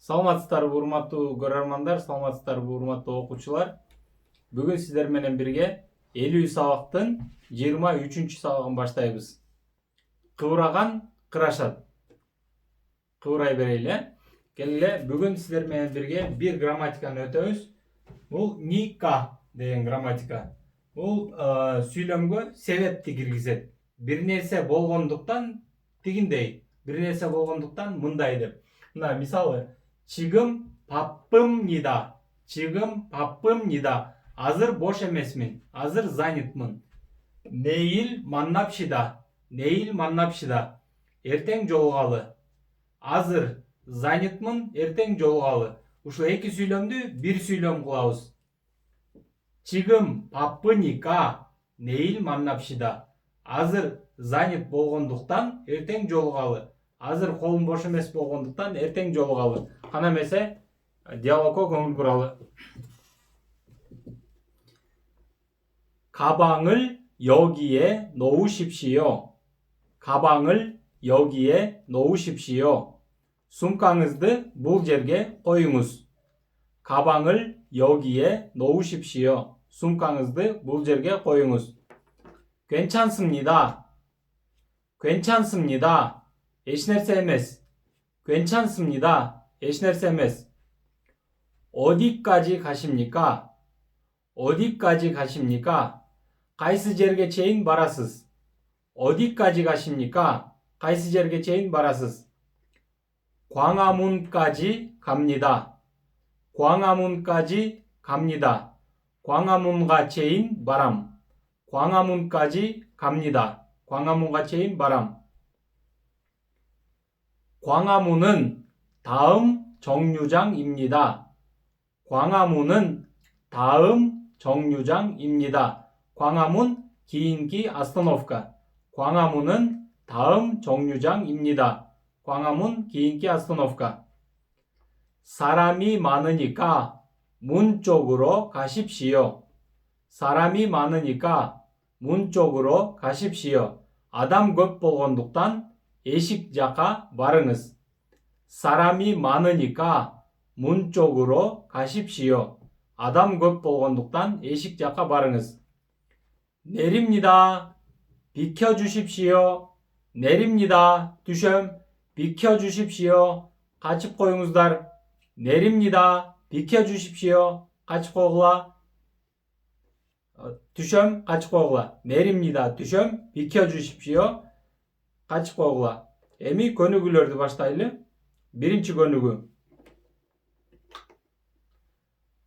Саламатсыздарбы урматтуу көрөрмандар, саламатсыздарбы урматтуу окуучулар. Бүгүн сиздер менен бирге 50 сабактын 23 сабагын баштайбыз. Кыбыраган кырашат. Кыбырай берели. Келгиле, бүгүн сиздер менен бирге бир грамматиканы өтөбүз. Бул ника деген грамматика. Бул сүйлөмгө себепти киргизет. Бир нерсе болгондуктан тигиндей, бир нерсе болгондуктан мындай деп. Мына мисалы 지금 바쁩니다. 지금 바쁩니다. Азыр бош эмесмин. Азыр занятмын. Neil 만납시다. Neil 만납시다. Эртең жолугалы. Азыр занятмын, эртең жолугалы. Ушул эки сүйлөмдү бир сүйлөм кылабыз. 지금 바쁘니까 neil 만납시다. Азыр занят болгондуктан эртең жолугалы. Азыр колум бош эмес болгондуктан эртең жолугалы. Кана эмесе диалогко көңүл буралы. 가방을 여기에 놓으십시오. 가방을 여기에 놓으십시오. 숨깡ızды бул жерге коюңуз. 가방을 여기에 놓으십시오. 숨깡ızды бул жерге коюңуз. 괜찮습니다. 괜찮습니다. 에시nerse эмес. 괜찮습니다. 에시nerse эмес. 어디까지 가십니까? 어디까지 가십니까? qayсы жерге чейин барасыз? 어디까지 가십니까? qayсы жерге чейин барасыз? 광화문까지 갑니다. 광화문까지 갑니다. 광화문가 чейин барам. 광화문까지 갑니다. 광화문가 чейин барам. 광화문은 다음 정류장입니다. 광화문은 다음 정류장입니다. 광화문 기인기 아스토노프카. 광화문은 다음 정류장입니다. 광화문 기인기 아스토노프카. 사람이 많으니까 문 쪽으로 가십시오. 사람이 많으니까 문 쪽으로 가십시오. адам көп болгондуктан эшик жака барыңыз. 사람이 많으니까 문 쪽으로 가십시오. адам көп болгондуктан эшик жака барыңыз. 내립니다. 비켜주십시오. 내립니다. düşöm. 비켜주십시오. качып коюңуздар. 내립니다. 비켜주십시오. качып койгула. düşöm. качып койгула. 내립니다. düşöm. 비켜주십시오. качып койгула. Эми көнүгүүлөрдү баштайлы. Биринчи көнүгүү.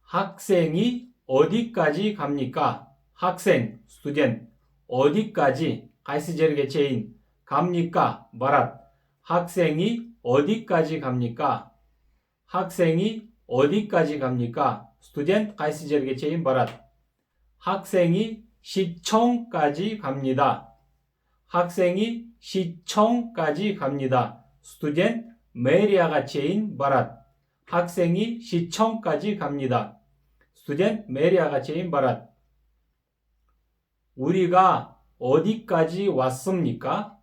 학생이 어디까지 갑니까? 학생, студент. 어디까지, qayсы жерге чейин. 갑니까? барат. 학생이 어디까지 갑니까? 학생이 어디까지 갑니까? студент qayсы жерге чейин барат. 학생이 시청까지 갑니다. 학생이 시청까지 갑니다. 스튜던트 메리아가 чейин барат. 학생이 시청까지 갑니다. 스튜던트 메리아가 чейин барат. 우리가 어디까지 왔습니까?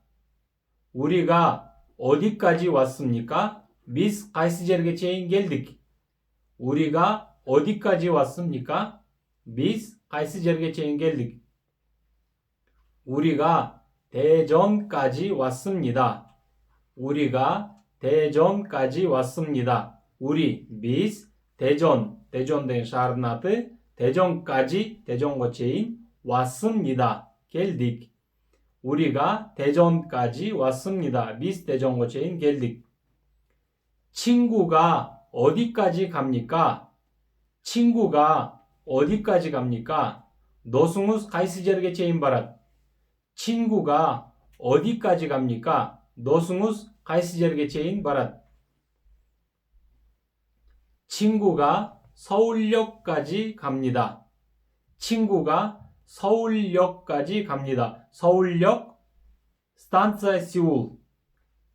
우리가 어디까지 왔습니까? Biz qayсы жерге чейин келдик? 우리가 어디까지 왔습니까? Biz qayсы жерге чейин келдик? 우리가 대전까지 왔습니다. 우리가 대전까지 왔습니다. 우리 biz 대전 деген шаардын аты, 대전까지 대전го чейин 왔습니다. келдик. 우리가 대전까지 왔습니다. biz 대전고 чейин келдик. 친구가 어디까지 갑니까? 친구가 어디까지 갑니까? досуңуз qayсы жерге чейин барат? 친구가 어디까지 갑니까? досуңуз qayсы жерге чейин барат? 친구가 서울역까지 갑니다. 친구가 서울역까지 갑니다. 서울역 станция Сеул.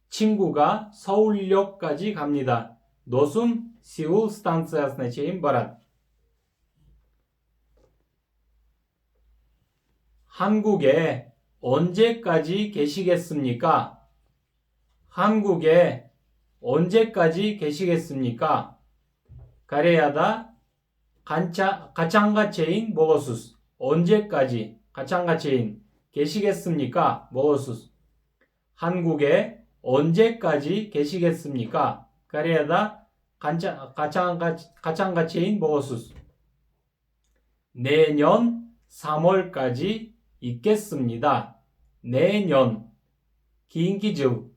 친구가 서울역까지 갑니다. досум Сеул станциясына чейин барат. 한국에 언제까지 계시겠습니까? 한국에 언제까지 계시겠습니까? 가레야다 가창가체인 먹어수스. 언제까지 가창가체인 계시겠습니까? 먹어수스. 한국에 언제까지 계시겠습니까? 가레야다 가창가체인 먹어수스. 내년 3월까지 있겠습니다. 내년 긴기즈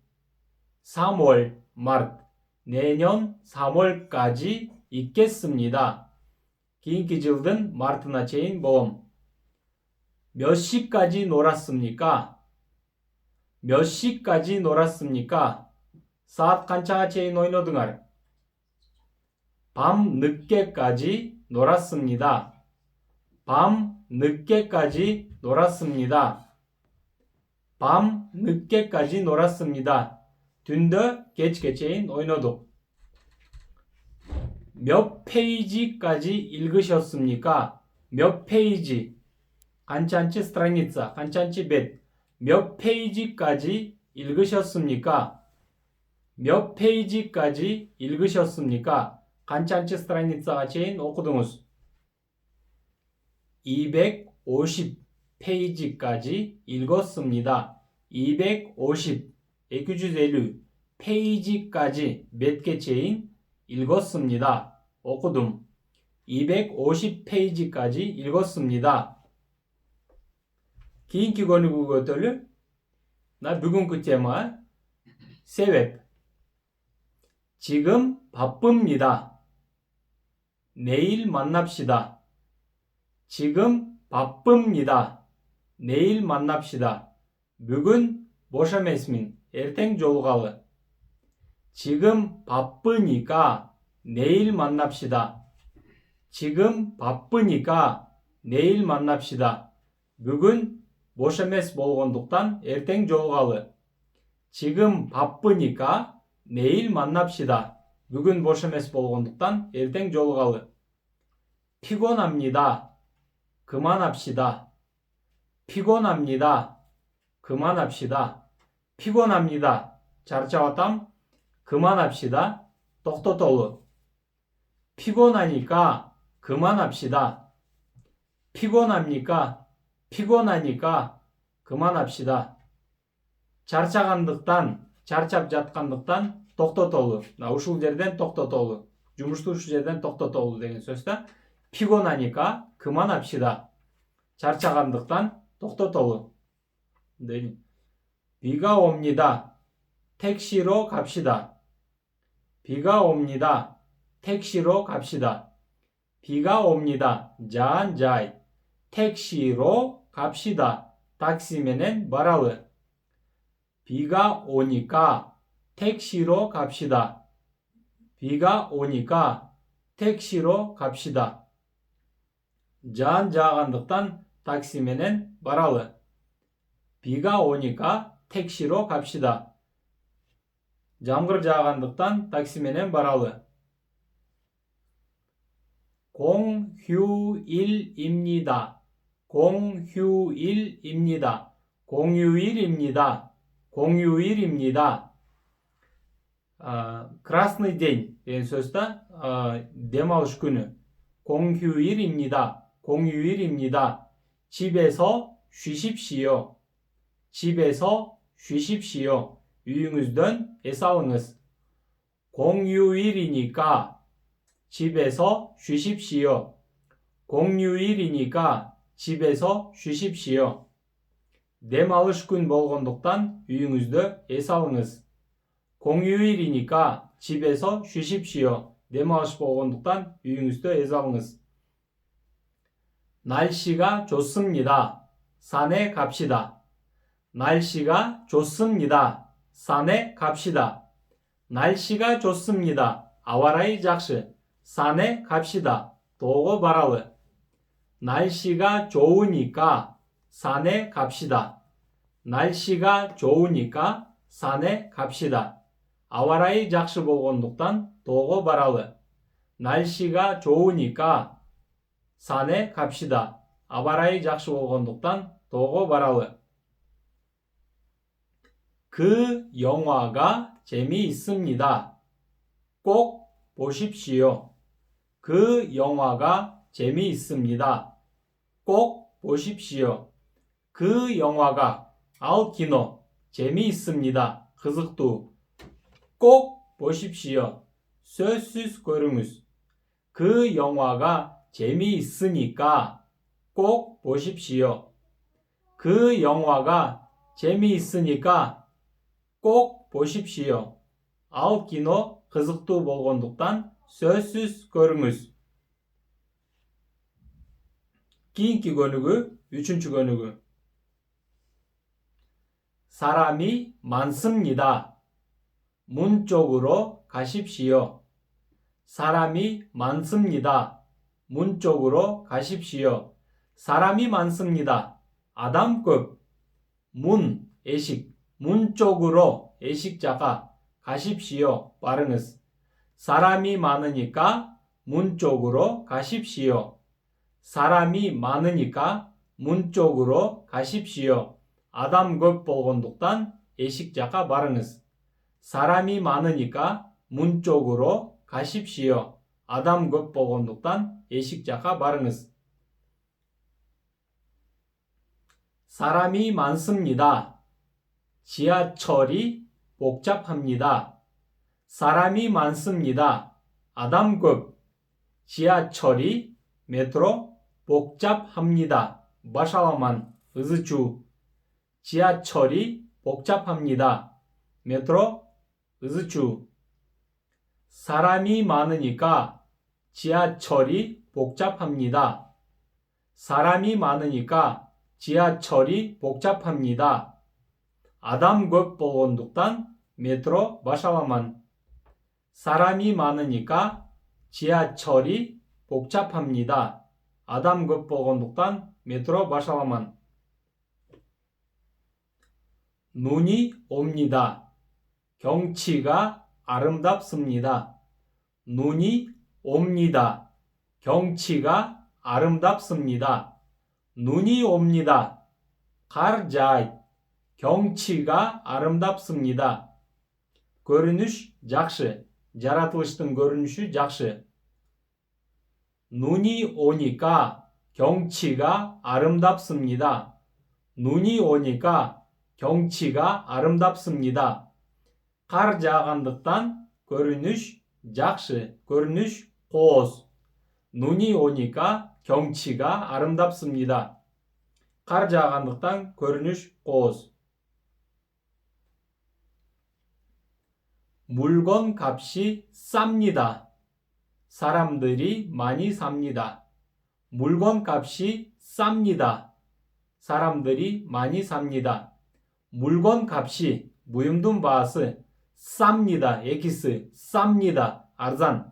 3월 마르트 내년 3월까지 있겠습니다. 긴기즈는 마르트나 체인 모험. 몇 시까지 놀았습니까? 몇 시까지 놀았습니까? 사at kanchaga 체인 오이노등알. 밤 늦게까지 놀았습니다. 밤 늦게까지 놀았습니다. 밤 늦게까지 놀았습니다. 둔더 게치게체인 오이노도. 몇 페이지까지 읽으셨습니까? 몇 페이지? 간찬치 스트라니ца, 간찬치 벳. 몇 페이지까지 읽으셨습니까? 몇 페이지까지 읽으셨습니까? 간찬치 스트라니짜가 체인 오쿠둥우스. 250페이지까지 읽었습니다. 250 에큐주젤루 페이지까지 몇 개 체인 읽었습니다. 오쿠둠 250페이지까지 읽었습니다. 긴 기관이 그것들을 나 бүгін 그때마 себеп 지금 바쁩니다. 내일 만납시다. 지금 바쁩니다. 내일 만납시다. бүгін boş emesmin. ертең жолығалы. 지금 바쁘니까 내일 만납시다. 지금 바쁘니까 내일 만납시다. бүгін boş emes болғандықтан ертең жолығалы. 지금 바쁘니까 내일 만납시다. бүгін boş emes болғандықтан ертең жолығалы. 피곤합니다. 그만합시다. 피곤합니다. 그만합시다. 피곤합니다. 잘차왔담 그만합시다. 똑똑똑. 피곤하니까 그만합시다. 피곤합니까? 피곤하니까 그만합시다. 잘차간dıktan, 잘чап жатқандықтан тоқтатолу. ушул жерден тоқтатолу. жұмышты ушул жерден тоқтатолу деген сөз да. 피곤하니까 그만합시다. 잘차간dıktan тоқтатолу. 비가 옵니다. 택시로 갑시다. 비가 옵니다. 택시로 갑시다. 비가 옵니다. 잔자이. 택시로 갑시다. taksimenen baralı. 비가 오니까 택시로 갑시다. 비가 오니까 택시로 갑시다. 잔 자간dıktan taksimenen baralı. 비가 오니까 택시로 갑시다. жаңбыр жағандықтан таксименен баралы. 공휴일입니다. 공휴일입니다. 공휴일입니다. 공휴일입니다. Красный день деген сөзді демалыш күні. 공휴일입니다. 공휴일입니다. 집에서 쉬십시오. 집에서 쉬십시오. үйіңізден ес алыңыз. 공휴일이니까 집에서 쉬십시오. 공휴일이니까 집에서 쉬십시오. демалыш күн болғандықтан үйіңізді ес алыңыз. 공휴일이니까 집에서 쉬십시오. демалыш болғандықтан үйіңізді ес алыңыз. 날씨가 좋습니다. 산에 갑시다. 날씨가 좋습니다. 산에 갑시다. 날씨가 좋습니다. 아와라이 작시. 산에 갑시다. 도고 바라lı. 날씨가 좋으니까 산에 갑시다. 날씨가 좋으니까 산에 갑시다. 아와라이 작시 болғандықтан 도고 바라lı. 날씨가 좋으니까 산에 갑시다. 아와라이 작시 болғандықтан 도고 바라lı. 그 영화가 재미있습니다. 꼭 보십시오. 그 영화가 재미있습니다. 꼭 보십시오. 그 영화가 아웃기노 재미있습니다. қызықты. 꼭 보십시오. сөзсіз көріңіз. 그 영화가 재미있으니까 꼭 보십시오. 그 영화가 재미있으니까 꼭 보십시오. 아웃기노 қызықты болғандықтан сөзсіз көріңіз. кейінгі көнігі, үшінші көнігі. 사람이 많습니다. 문 쪽으로 가십시오. 사람이 많습니다. 문 쪽으로 가십시오. 사람이 많습니다. адам көп. 문, 에식. 문 쪽으로, 에식자가 가십시오. 바르는스. 사람이 많으니까 문 쪽으로 가십시오. 사람이 많으니까 문 쪽으로 가십시오. адам көп болғандықтан 에식자가 바르는스. 사람이 많으니까 문 쪽으로 가십시오. адам көп болғандықтан 에식자가 바르는스. 사람이 많습니다. 지하철이 복잡합니다. 사람이 많습니다. адам көп. 지하철이 메트로 복잡합니다. башаламан, ызычу. 지하철이 복잡합니다. 메트로, ызычу. 사람이 많으니까 지하철이 복잡합니다. 사람이 많으니까 지하철이 복잡합니다. адам көп болғандықтан метро башаламан. 사람이 많으니까 지하철이 복잡합니다. адам көп болғандықтан метро башаламан. 눈이 옵니다. 경치가 아름답습니다. 눈이 옵니다. 경치가 아름답습니다. 눈이 옵니다. қар жауады. 경치가 아름답습니다. көрініш жақсы. жаратылыштың көрініші жақсы. 눈이 오니까 경치가 아름답습니다. 눈이 오니까 경치가 아름답습니다. қар жауғандықтан көрініш жақсы. көрініш қос. 눈이 오니까 경치가 아름답습니다. қар жауғандықтан көрініш қос. 물건 값이 쌉니다. 사람들이 많이 삽니다. 물건 값이 쌉니다. 사람들이 많이 삽니다. 물건 값이 무임든 바스 쌉니다. 엑스 쌉니다. арзан.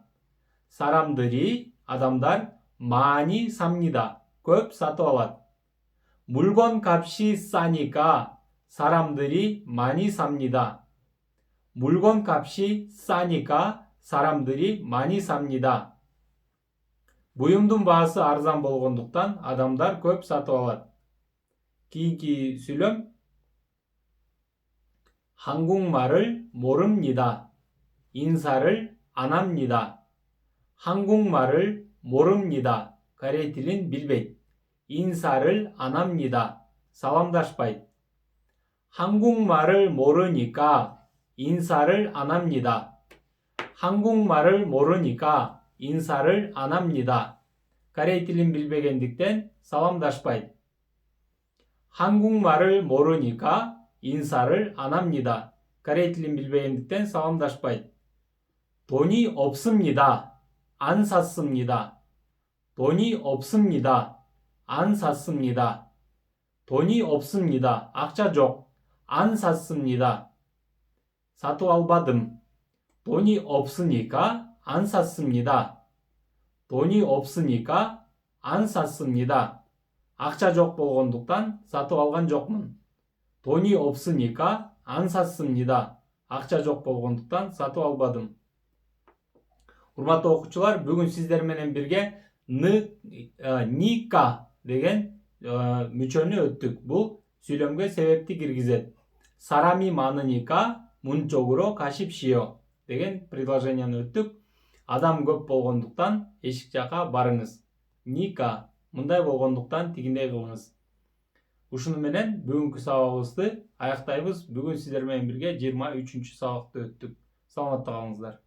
사람들이 адамдар 많이 삽니다. көп сатып алады. 물건 값이 싸니까 사람들이 많이 삽니다. 물건 값이 싸니까 사람들이 많이 삽니다. бұйымдың бағасы арзан болғандықтан адамдар көп сатып алады. кейінгі сөйлем. 한국말을 모릅니다. 인사를 안 합니다. 한국말을 모릅니다. корей тілін білмейді. 인사를 안 합니다. саламдашпайды. 한국말을 모르니까 인사를 안 합니다. 한국말을 모르니까 인사를 안 합니다. корей тілін білмегендіктен саламдашпайды. 한국말을 모르니까 인사를 안 합니다. корей тілін білмегендіктен саламдашпайды. 돈이 없습니다. 안 샀습니다. 돈이 없습니다. 안 샀습니다. 돈이 없습니다. ақша жоқ. 안 샀습니다. сатып албадым. 돈이 없으니까 안 샀습니다. 돈이 없으니까 안 샀습니다. ақша жоқ болғандықтан сатып алған жоқпын. 돈이 없으니까 안 샀습니다. ақша жоқ болғандықтан сатып албадым. Урматтуу окуучулар, бүгүн сиздер менен бирге ника деген мүчөнү өттүк. Бул сүйлөмгө себепти киргизет. 사람이 많으니까 문 쪽으로 가십시오 деген предложенияны өттүк. Адам көп болгондуктан эшик жака барыңыз. Ника мындай болгондуктан тигиндей кылыңыз. Ушуну менен бүгүнкү сабагыбызды аяктайбыз. Бүгүн сиздер менен бирге 23-сабакты өттүк. Саламатта калыңыздар.